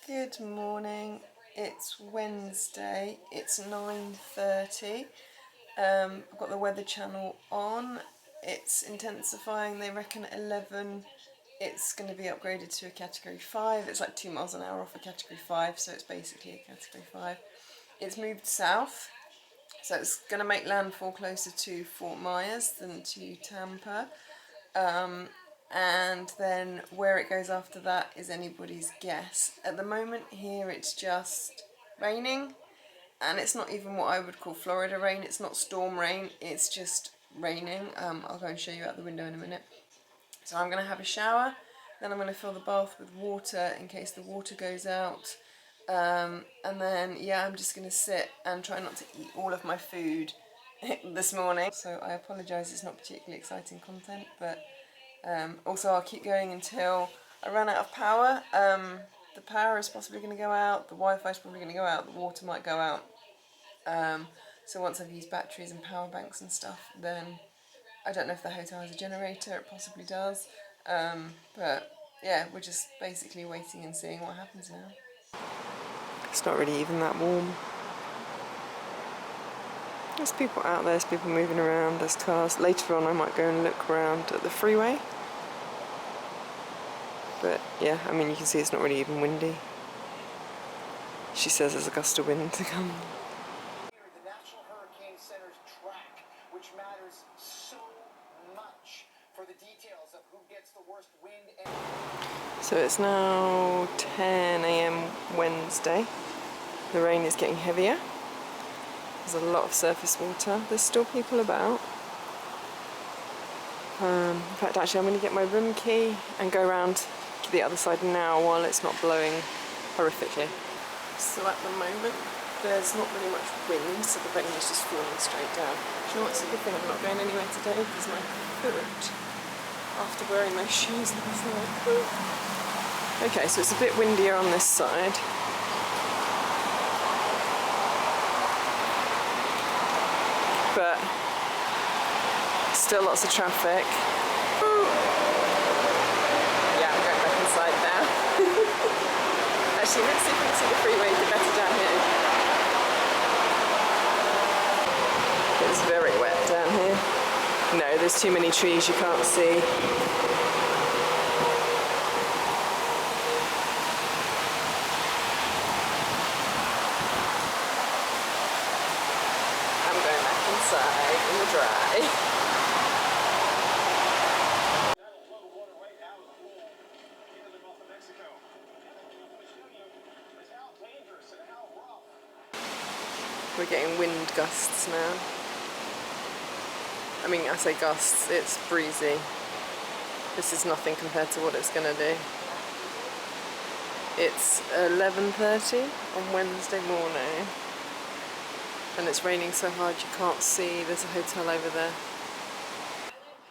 Good morning. It's Wednesday. It's 9:30. I've got the Weather Channel on. It's intensifying. They reckon at 11 it's going to be upgraded to a Category 5. It's like 2 miles an hour off a Category 5, so it's basically a Category 5. It's moved south, so it's going to make landfall closer to Fort Myers than to Tampa. And then where it goes after that is anybody's guess. At the moment here it's just raining, and it's not even what I would call Florida rain. It's not storm rain, it's just raining. I'll go and show you out the window in a minute. So I'm going to have a shower, then I'm going to fill the bath with water in case the water goes out. And then, yeah, I'm just going to sit and try not to eat all of my food this morning. So I apologise, it's not particularly exciting content, but also I'll keep going until I run out of power. The power is possibly going to go out, the Wi-Fi is probably going to go out, the water might go out. So once I've used batteries and power banks and stuff, then I don't know if the hotel has a generator, it possibly does. But yeah, we're just basically waiting and seeing what happens now. It's not really even that warm. There's people out there, there's people moving around, there's cars. Later on I might go and look around at the freeway. But yeah, I mean, you can see it's not really even windy. She says there's a gust of wind to come. The National Hurricane Center's track, which matters so much for the details of who gets the worst wind and... So it's now 10 AM Wednesday. The rain is getting heavier. There's a lot of surface water. There's still people about. In fact, actually, I'm going to get my room key and go around to the other side now while it's not blowing horrifically. So at the moment, there's not really much wind, so the rain is just falling straight down. Do you know what's a good thing? I'm not going anywhere today because my foot, after wearing my shoes last night. Okay, so it's a bit windier on this side. But still lots of traffic. Ooh. Yeah, I'm going back inside now. Actually, let's see if we can see the freeway a bit better down here. It's very wet down here. No, there's too many trees, you can't see. Inside in the dry. We're getting wind gusts now. I mean, I say gusts, it's breezy. This is nothing compared to what it's going to do. It's 11:30 on Wednesday morning. And it's raining so hard you can't see. There's a hotel over there.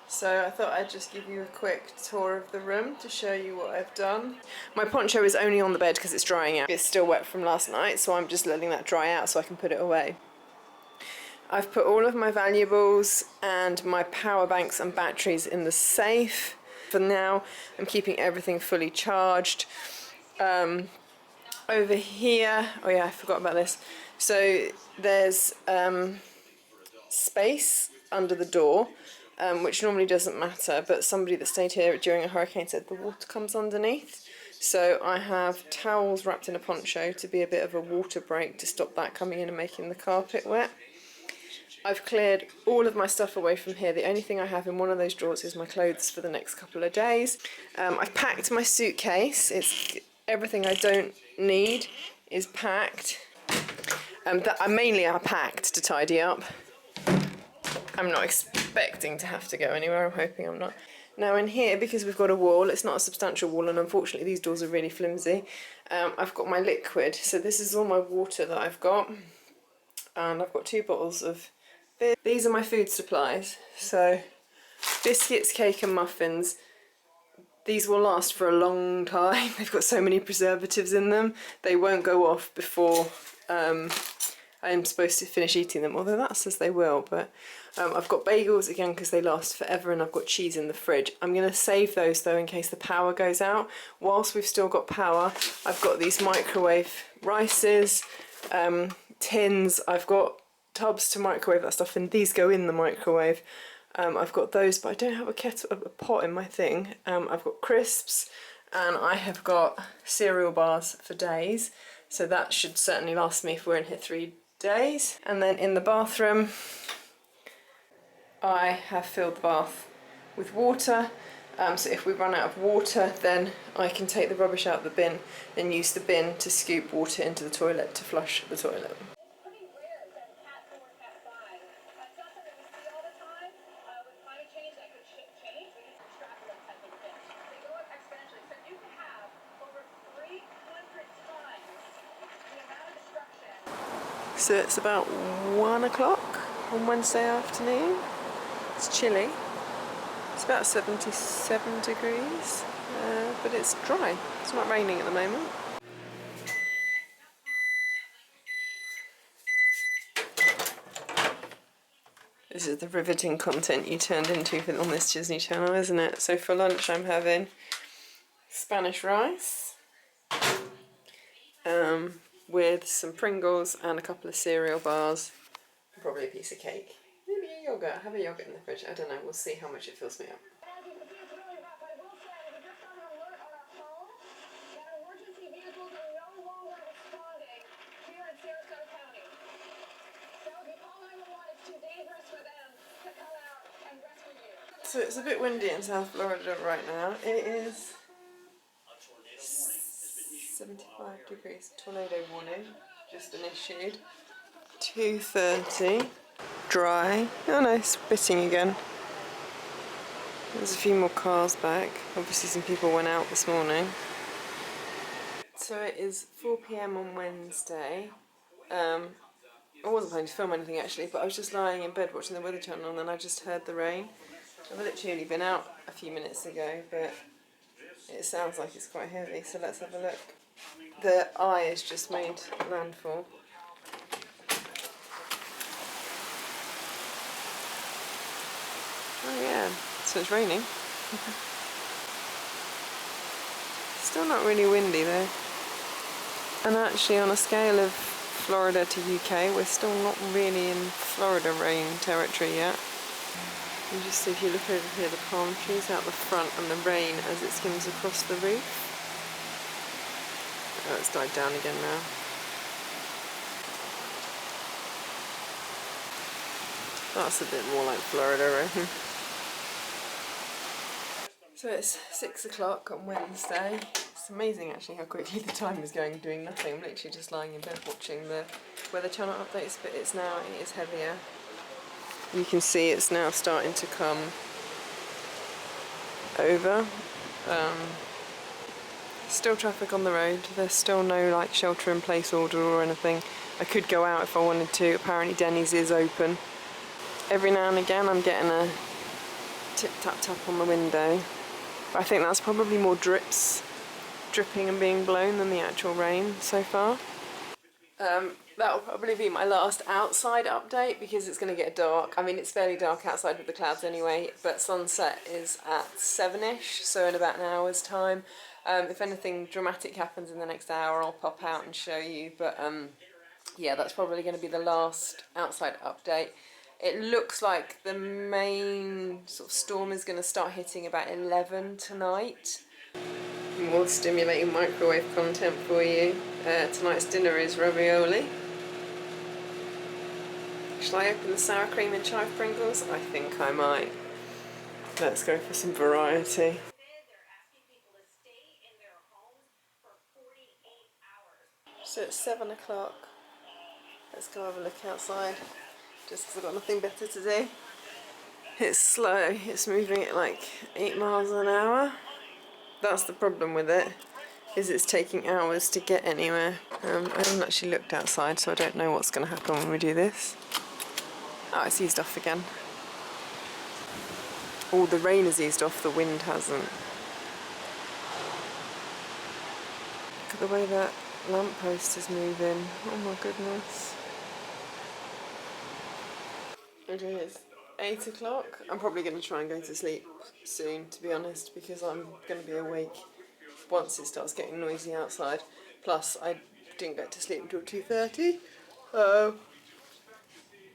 So I thought I'd just give you a quick tour of the room to show you what I've done. My poncho is only on the bed because it's drying out. It's still wet from last night, so I'm just letting that dry out so I can put it away. I've put all of my valuables and my power banks and batteries in the safe. For now, I'm keeping everything fully charged. Over here, oh yeah, I forgot about this. So there's space under the door, which normally doesn't matter, but somebody that stayed here during a hurricane said the water comes underneath. So I have towels wrapped in a poncho to be a bit of a water break to stop that coming in and making the carpet wet. I've cleared all of my stuff away from here. The only thing I have in one of those drawers is my clothes for the next couple of days. I've packed my suitcase. It's everything I don't need is packed. Mainly I packed to tidy up. I'm not expecting to have to go anywhere, I'm hoping I'm not. Now in here, because we've got a wall, it's not a substantial wall, and unfortunately these doors are really flimsy, I've got my liquid. So this is all my water that I've got, and I've got 2 bottles of beer. These are my food supplies, so biscuits, cake and muffins. These will last for a long time. They've got so many preservatives in them, they won't go off before I'm supposed to finish eating them, although that says they will, but I've got bagels again because they last forever, and I've got cheese in the fridge. I'm going to save those though in case the power goes out. Whilst we've still got power, I've got these microwave rices, tins, I've got tubs to microwave that stuff, and these go in the microwave. I've got those, but I don't have a pot in my thing. I've got crisps, and I have got cereal bars for days, so that should certainly last me if we're in here 3 days. And then in the bathroom, I have filled the bath with water, so if we run out of water, then I can take the rubbish out of the bin and use the bin to scoop water into the toilet to flush the toilet. So it's about 1 o'clock on Wednesday afternoon. It's chilly. It's about 77 degrees, but it's dry. It's not raining at the moment. This is the riveting content you turned into on this Disney Channel, isn't it? So for lunch I'm having Spanish rice with some Pringles and a couple of cereal bars, and probably a piece of cake. Maybe a yogurt. Have a yogurt in the fridge. I don't know. We'll see how much it fills me up. So it's a bit windy in South Florida right now. It is 75 degrees. Tornado warning just been issued. 2:30. Dry. Oh no, spitting again. There's a few more cars back. Obviously some people went out this morning. So it is 4 PM on Wednesday. I wasn't planning to film anything actually, but I was just lying in bed watching the Weather Channel, and then I just heard the rain. I've literally only been out a few minutes ago, but it sounds like it's quite heavy, so let's have a look. The eye has just made landfall. Oh yeah, so it's raining. Still not really windy though. And actually on a scale of Florida to UK, we're still not really in Florida rain territory yet. You just see, if you look over here, the palm trees out the front and the rain as it skims across the roof. Oh, it's died down again now. That's a bit more like Florida rain. So it's 6 o'clock on Wednesday. It's amazing actually how quickly the time is going doing nothing. I'm literally just lying in bed watching the Weather Channel updates, but it is heavier. You can see it's now starting to come over. Still traffic on the road. There's still no like shelter in place order or anything. I could go out if I wanted to. Apparently Denny's is open. Every now and again I'm getting a tip tap tap on the window. But I think that's probably more dripping and being blown than the actual rain so far. That'll probably be my last outside update because it's going to get dark. I mean, it's fairly dark outside with the clouds anyway, but sunset is at 7ish, so in about an hour's time. If anything dramatic happens in the next hour, I'll pop out and show you, but yeah, that's probably going to be the last outside update. It looks like the main sort of storm is going to start hitting about 11 tonight. More stimulating microwave content for you. Tonight's dinner is ravioli. Shall I open the sour cream and chive Pringles? I think I might. Let's go for some variety. So it's 7 o'clock. Let's go have a look outside, just because I've got nothing better to do. It's slow, it's moving at like 8 miles an hour. That's the problem with it, is it's taking hours to get anywhere. I haven't actually looked outside, so I don't know what's going to happen when we do this. Oh, it's eased off again. Oh, the rain has eased off, the wind hasn't. Look at the way that lamppost is moving. Oh my goodness. It is 8 o'clock. I'm probably going to try and go to sleep soon, to be honest, because I'm going to be awake once it starts getting noisy outside. Plus, I didn't get to sleep until 2:30.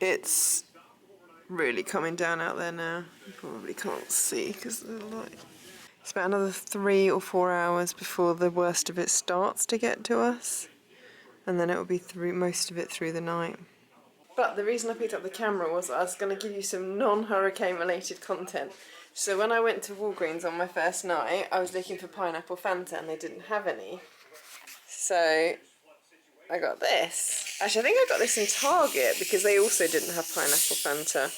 It's really coming down out there now. You probably can't see because of the light. It's about another 3 or 4 hours before the worst of it starts to get to us, and then it will be through most of it through the night. But the reason I picked up the camera was I was going to give you some non-hurricane related content. So when I went to Walgreens on my first night, I was looking for pineapple Fanta and they didn't have any. So I got this. Actually, I think I got this in Target because they also didn't have pineapple Fanta.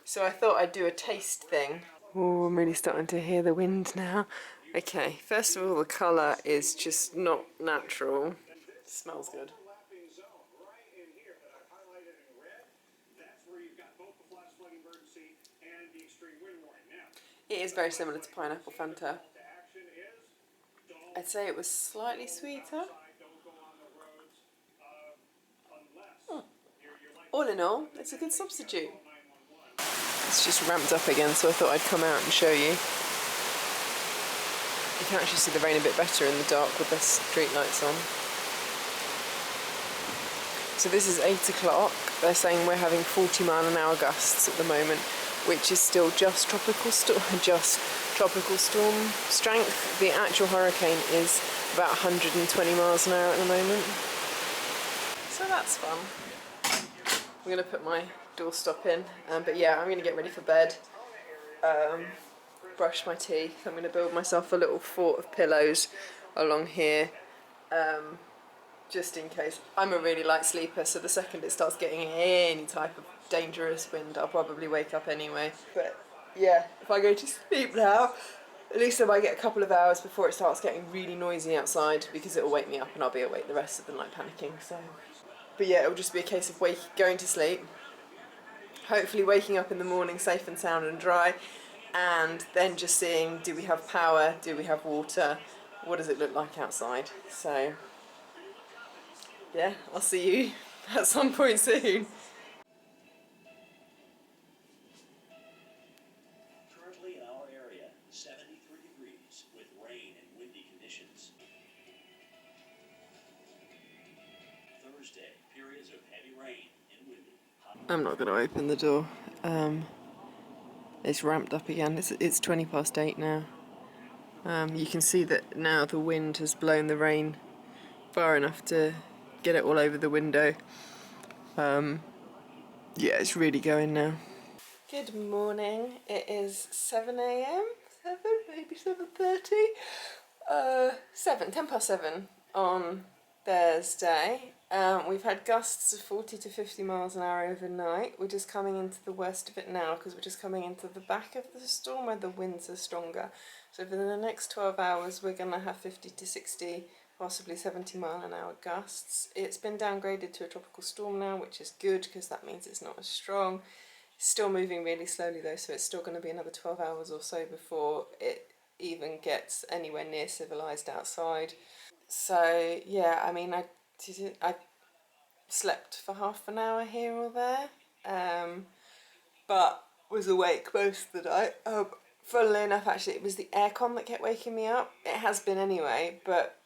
So I thought I'd do a taste thing. Oh, I'm really starting to hear the wind now. Okay, first of all, the colour is just not natural. It smells good. It is very similar to pineapple Fanta. I'd say it was slightly sweeter. All in all, it's a good substitute. It's just ramped up again, so I thought I'd come out and show you. You can actually see the rain a bit better in the dark with the street lights on. So this is 8 o'clock. They're saying we're having 40-mile-an-hour gusts at the moment, which is still just tropical storm strength. The actual hurricane is about 120 miles an hour at the moment. So that's fun. I'm going to put my doorstop in, but yeah, I'm going to get ready for bed, brush my teeth. I'm going to build myself a little fort of pillows along here, just in case. I'm a really light sleeper, so the second it starts getting any type of dangerous wind, I'll probably wake up anyway. But yeah, if I go to sleep now, at least I might get a couple of hours before it starts getting really noisy outside, because it'll wake me up and I'll be awake the rest of the night panicking. So, but yeah, it'll just be a case of going to sleep, hopefully waking up in the morning safe and sound and dry, and then just seeing, do we have power, do we have water, what does it look like outside. So yeah, I'll see you at some point soon. Currently in our area, 73 degrees with rain and windy conditions. Thursday, periods of heavy rain and windy. I'm not going to open the door. It's ramped up again. It's 20 past 8 now. You can see that now the wind has blown the rain far enough to get it all over the window. Yeah, it's really going now. Good morning. It is 7 a.m. 7, maybe 7:30. 10 past 7 on Thursday. We've had gusts of 40 to 50 miles an hour overnight. We're just coming into the worst of it now because we're just coming into the back of the storm where the winds are stronger. So within the next 12 hours we're going to have 50 to 60, possibly 70 mile an hour gusts. It's been downgraded to a tropical storm now, which is good because that means it's not as strong. It's still moving really slowly though, so it's still going to be another 12 hours or so before it even gets anywhere near civilized outside. So yeah, I mean, I slept for half an hour here or there, but was awake most of the night. Funnily enough, actually, it was the aircon that kept waking me up. It has been anyway, but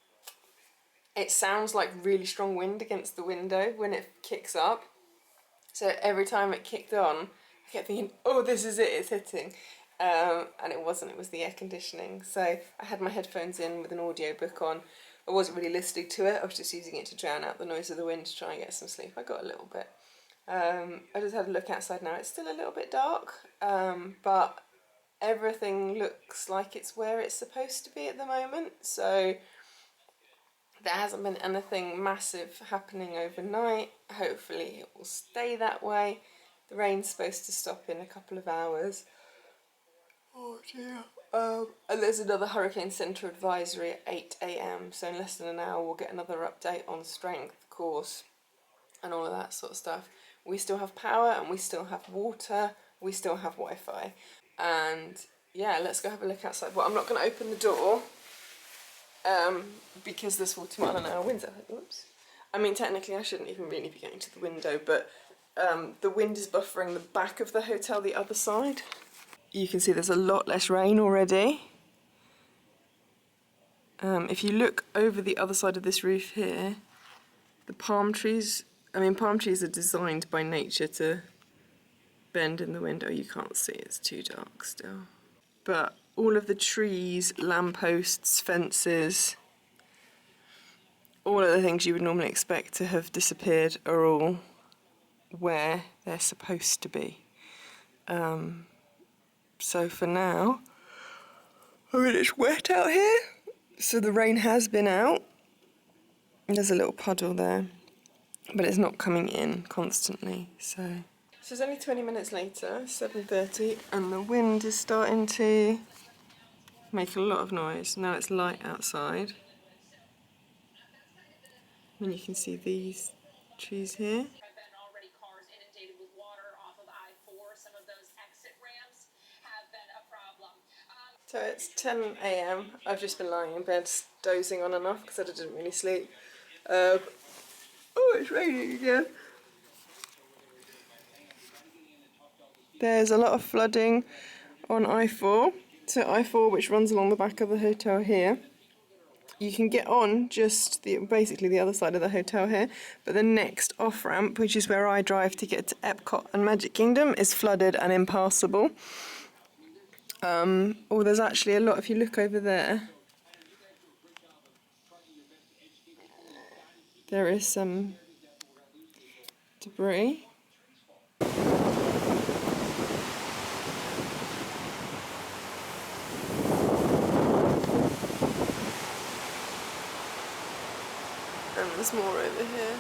it sounds like really strong wind against the window when it kicks up. So every time it kicked on, I kept thinking, oh, this is it, it's hitting. And it wasn't, it was the air conditioning. So I had my headphones in with an audio book on. I wasn't really listening to it, I was just using it to drown out the noise of the wind to try and get some sleep. I got a little bit. I just had a look outside now. It's still a little bit dark, but everything looks like it's where it's supposed to be at the moment. So there hasn't been anything massive happening overnight. Hopefully it will stay that way. The rain's supposed to stop in a couple of hours. Oh dear. And there's another hurricane centre advisory at 8 a.m. So in less than an hour we'll get another update on strength, course, and all of that sort of stuff. We still have power and we still have water. We still have Wi-Fi. And yeah, let's go have a look outside. Well, I'm not going to open the door because there's 40 mile an hour winds. Oops. I mean, technically I shouldn't even really be going to the window, but the wind is buffering the back of the hotel, the other side. You can see there's a lot less rain already. If you look over the other side of this roof here, the palm trees, palm trees are designed by nature to bend in the wind. Oh, you can't see, it's too dark still. But all of the trees, lampposts, fences, all of the things you would normally expect to have disappeared are all where they're supposed to be. So for now, it's wet out here, so the rain has been out. There's a little puddle there, but it's not coming in constantly, so it's only 20 minutes later, 7:30, and the wind is starting to make a lot of noise. Now it's light outside. And you can see these trees here. Have been already cars inundated with water off of I-4. Some of those exit ramps have been a problem. So it's 10 AM. I've just been lying in bed, dozing on and off because I didn't really sleep. Oh, it's raining again. There's a lot of flooding on I-4. So I-4, which runs along the back of the hotel here. You can get on just basically the other side of the hotel here, but the next off-ramp, which is where I drive to get to Epcot and Magic Kingdom, is flooded and impassable. There's actually a lot, if you look over there, there is some debris. And there's more over here.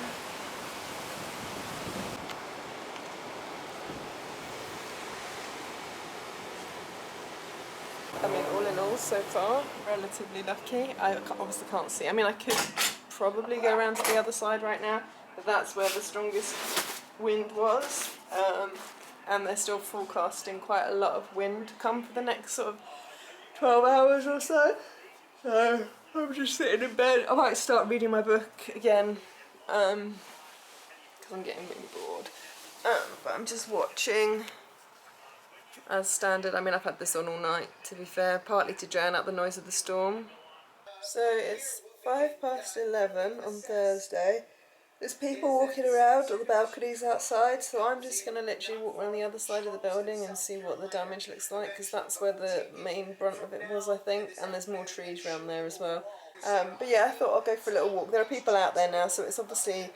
All in all, so far, relatively lucky. I obviously can't see. I could probably go around to the other side right now, but that's where the strongest wind was. And they're still forecasting quite a lot of wind to come for the next sort of 12 hours or so. So I'm just sitting in bed. I might start reading my book again, because I'm getting really bored. But I'm just watching as standard. I've had this on all night, to be fair, partly to drown out the noise of the storm. So it's 11:05 on Thursday. There's people walking around on the balconies outside, so I'm just going to literally walk around the other side of the building and see what the damage looks like, because that's where the main brunt of it was, I think, and there's more trees around there as well. But yeah, I thought I'll go for a little walk. There are people out there now, so it's obviously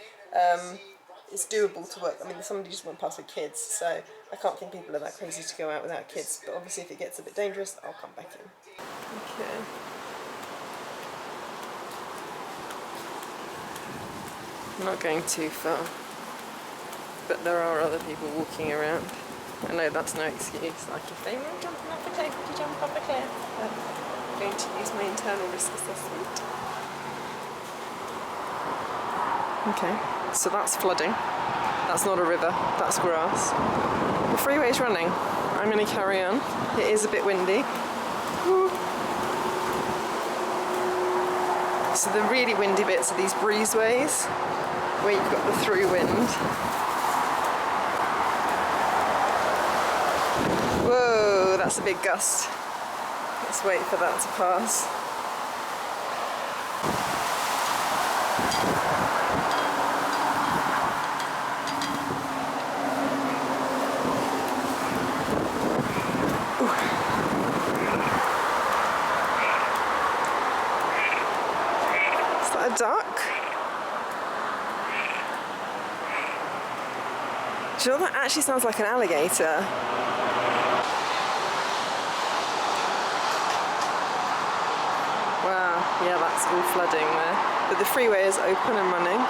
it's doable to work. Somebody just went past with kids, so I can't think people are that crazy to go out without kids, but obviously if it gets a bit dangerous, I'll come back in. Okay. I'm not going too far, but there are other people walking around. I know that's no excuse, like if they were jumping off a cliff, would you jump off a cliff? But I'm going to use my internal risk assessment. Okay, so that's flooding. That's not a river, that's grass. The freeway's running. I'm going to carry on. It is a bit windy. Woo. So the really windy bits are these breezeways, where you've got the through wind. Whoa, that's a big gust. Let's wait for that to pass. Is that a duck? Do you know what, that actually sounds like an alligator. Wow, yeah, that's all flooding there. But the freeway is open and running.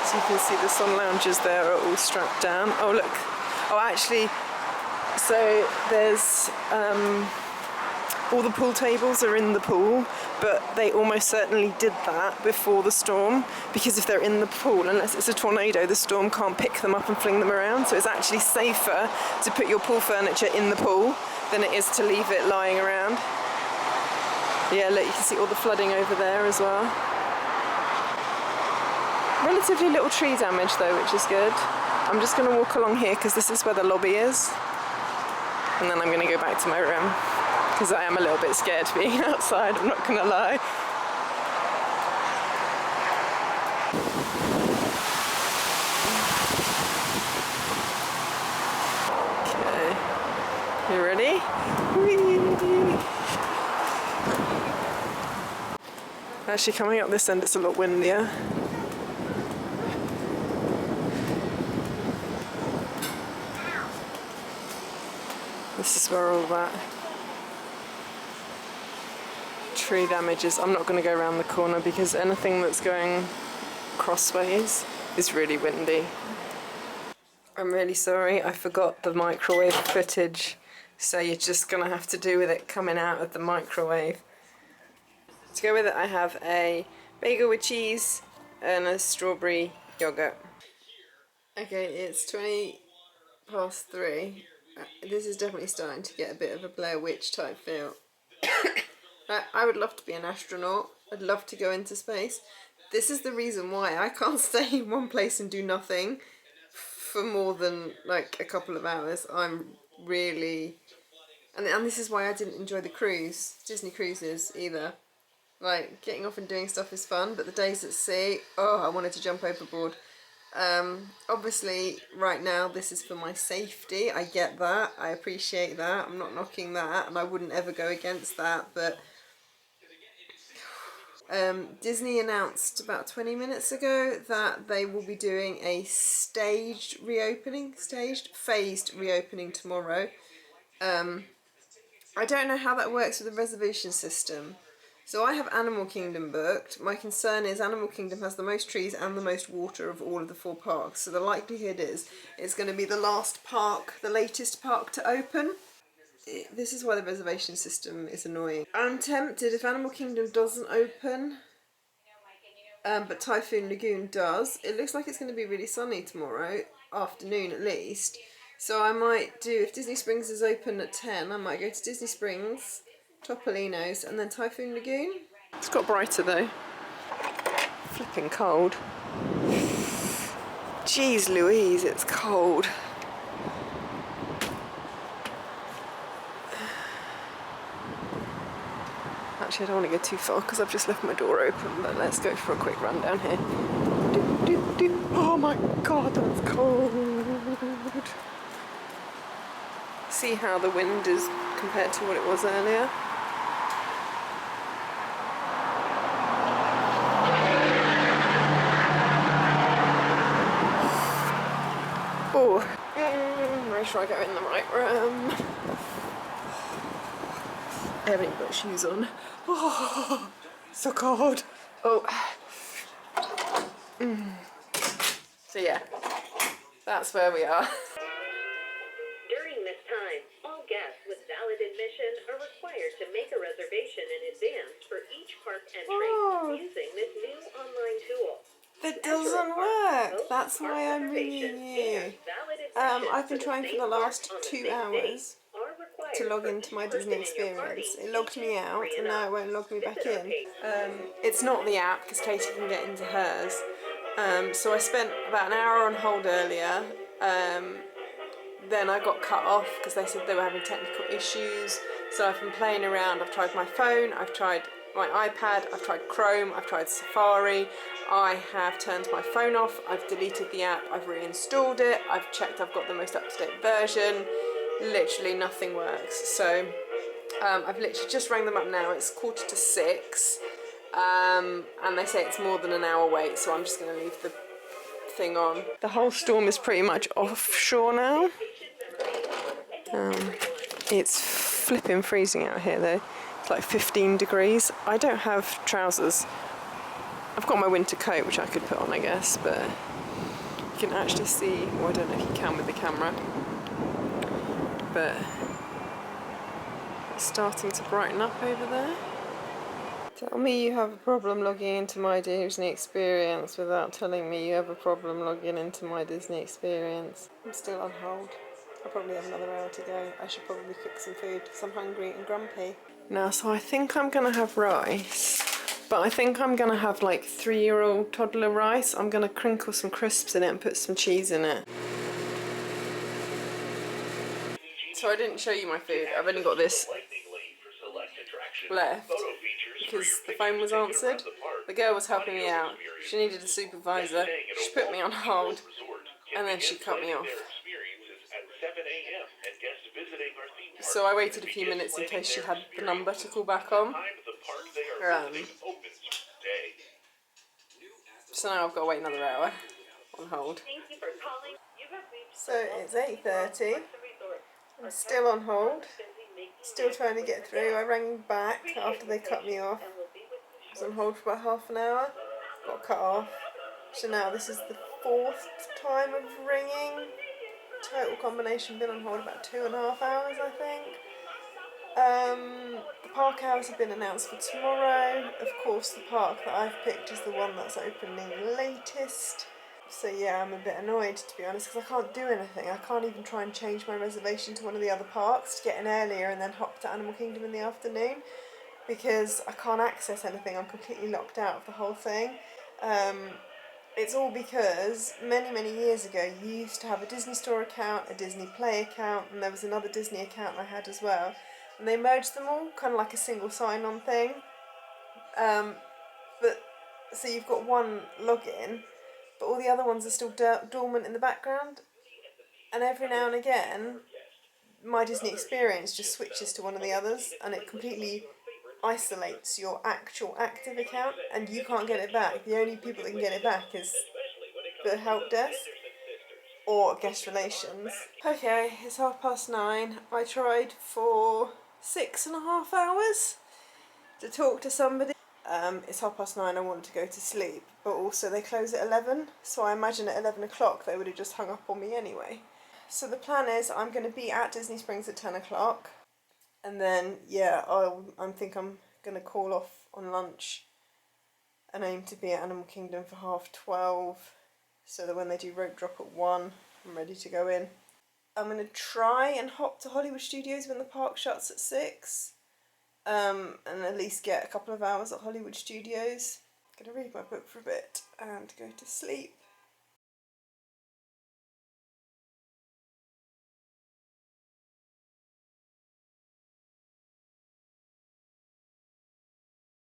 So you can see the sun loungers there are all strapped down. Oh look, oh actually, so there's, all the pool tables are in the pool, but they almost certainly did that before the storm, because if they're in the pool, unless it's a tornado, the storm can't pick them up and fling them around. So it's actually safer to put your pool furniture in the pool than it is to leave it lying around. Yeah, look, you can see all the flooding over there as well. Relatively little tree damage though, which is good. I'm just going to walk along here because this is where the lobby is. And then I'm going to go back to my room because I am a little bit scared being outside, I'm not going to lie. Okay, you ready? Whee! Actually, coming up this end, it's a lot windier. This is where all that tree damage is. I'm not going to go around the corner because anything that's going crossways is really windy. I'm really sorry, I forgot the microwave footage, so you're just going to have to do with it coming out of the microwave. To go with it, I have a bagel with cheese and a strawberry yogurt. Okay, it's 3:20. This is definitely starting to get a bit of a Blair Witch type feel. I would love to be an astronaut. I'd love to go into space. This is the reason why I can't stay in one place and do nothing for more than like a couple of hours. I'm really... And this is why I didn't enjoy the cruise, Disney cruises either. Like, getting off and doing stuff is fun, but the days at sea, oh, I wanted to jump overboard. Obviously, right now, this is for my safety. I get that. I appreciate that. I'm not knocking that, and I wouldn't ever go against that, but... Disney announced about 20 minutes ago that they will be doing a phased reopening tomorrow. I don't know how that works with the reservation system. So I have Animal Kingdom booked. My concern is Animal Kingdom has the most trees and the most water of all of the 4 parks. So the likelihood is it's going to be the last park, the latest park to open. This is why the reservation system is annoying. I'm tempted if Animal Kingdom doesn't open, but Typhoon Lagoon does. It looks like it's going to be really sunny tomorrow afternoon at least. So I might do, if Disney Springs is open at 10, I might go to Disney Springs, Topolino's, and then Typhoon Lagoon. It's got brighter though. Flipping cold. Jeez Louise, it's cold. Actually, I don't want to go too far because I've just left my door open, but let's go for a quick run down here. Oh my god, that's cold. See how the wind is compared to what it was earlier. Oh, make sure I go in the right room. I haven't even got shoes on. Oh, so cold. Oh. So yeah, that's where we are. During this time, all guests with valid admission are required to make a reservation in advance for each park entry using this new online tool. That doesn't work. That's why I'm ringing you. I've been trying for the last 2 hours to log into my Disney experience. It logged me out and now it won't log me back in. It's not the app because Katie can get into hers. So I spent about an hour on hold earlier. Then I got cut off because they said they were having technical issues. So I've been playing around. I've tried my phone, I've tried my iPad, I've tried Chrome, I've tried Safari. I have turned my phone off, I've deleted the app, I've reinstalled it, I've checked I've got the most up-to-date version. Literally nothing works. So I've literally just rang them up now. It's 5:45. And they say it's more than an hour wait, so I'm just going to leave the thing on. The whole storm is pretty much offshore now. It's flipping freezing out here though. It's like 15 degrees. I don't have trousers. I've got my winter coat which I could put on I guess, but you can actually see, well I don't know if you can with the camera, but it's starting to brighten up over there. Tell me you have a problem logging into my Disney experience without telling me you have a problem logging into my Disney experience. I'm still on hold. I probably have another hour to go. I should probably cook some food because I'm hungry and grumpy. Now, so I think I'm going to have rice, but I think I'm going to have like 3-year-old toddler rice. I'm going to crinkle some crisps in it and put some cheese in it. So I didn't show you my food. I've only got this left because the phone was answered. The girl was helping me out. She needed a supervisor. She put me on hold and then she cut me off. So I waited a few minutes in case she had the number to call back on. So now I've got to wait another hour on hold. So it's 8:30. I'm still on hold. Still trying to get through. I rang back after they cut me off. I was on hold for about half an hour. Got cut off. So now this is the 4th time of ringing. Total combination been on hold about 2.5 hours, I think. The park hours have been announced for tomorrow. Of course, the park that I've picked is the one that's opening latest. So yeah, I'm a bit annoyed, to be honest, because I can't do anything. I can't even try and change my reservation to one of the other parks to get in earlier and then hop to Animal Kingdom in the afternoon, because I can't access anything. I'm completely locked out of the whole thing. It's all because many years ago you used to have a Disney Store account, a Disney Play account, and there was another Disney account I had as well. And they merged them all, kind of like a single sign-on thing. So you've got one login, but all the other ones are still dormant in the background. And every now and again, my Disney experience just switches to one of the others, and it completely isolates your actual active account, and you can't get it back. The only people that can get it back is the help desk or guest relations. Okay, it's 9:30. I tried for 6.5 hours to talk to somebody. It's 9:30. I want to go to sleep, but also they close at 11, so I imagine at 11 o'clock they would have just hung up on me anyway. So the plan is I'm going to be at Disney Springs at 10 o'clock. And then, yeah, I think I'm going to call off on lunch and aim to be at Animal Kingdom for 12:30, so that when they do rope drop at 1, I'm ready to go in. I'm going to try and hop to Hollywood Studios when the park shuts at 6, and at least get a couple of hours at Hollywood Studios. I'm going to read my book for a bit and go to sleep.